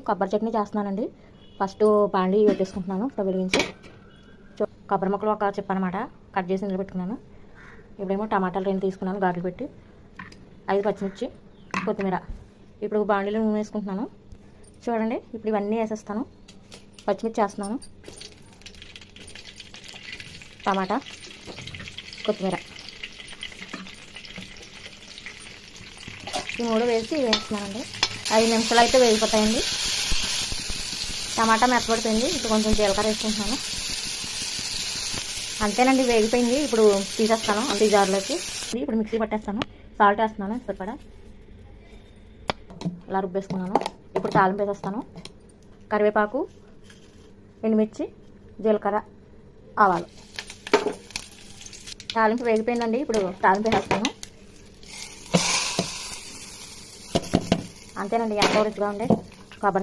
కొబ్బరి చట్నీ చేస్తున్నానండి. ఫస్ట్ బాండీ పెట్టేసుకుంటున్నాను. స్టవ్ వెలిగించి కొబ్బరి ముక్కలు ఒక చిప్ అనమాట కట్ చేసి ఇందులో పెట్టుకున్నాను. ఇప్పుడేమో టమాటాలు 2 తీసుకున్నాను ఘాట్లు పెట్టి, 5 పచ్చిమిర్చి, కొత్తిమీర. ఇప్పుడు బాండీలో నూనె వేసుకుంటున్నాను. చూడండి, ఇప్పుడు ఇవన్నీ వేసేస్తాను. పచ్చిమిర్చి వేస్తున్నాను, టమాటా, కొత్తిమీర, ఈ 3 వేసి వేస్తున్నానండి. 5 నిమిషాలు అయితే వేగిపోతాయండి. టమాటా మెత్తపడిపోయింది. ఇప్పుడు కొంచెం జీలకర్ర వేసుకుంటున్నాను. అంతేనండి, వేగిపోయింది. ఇప్పుడు తీసేస్తాను అంతే జార్లోకి. ఇప్పుడు మిక్సీ పట్టేస్తాను. సాల్ట్ వేస్తున్నాను సరిపడా, ఇలా రుబ్బేసుకున్నాను. ఇప్పుడు తాలింపు వేసేస్తాను. కరివేపాకు, ఎండుమిర్చి, జీలకర్ర, ఆవాలు. తాలింపు వేగిపోయిందండి. ఇప్పుడు తాలింపు వేసేస్తాను. అంతేనండి, ఎంతో రుచిగా ఉండే కొబ్బరి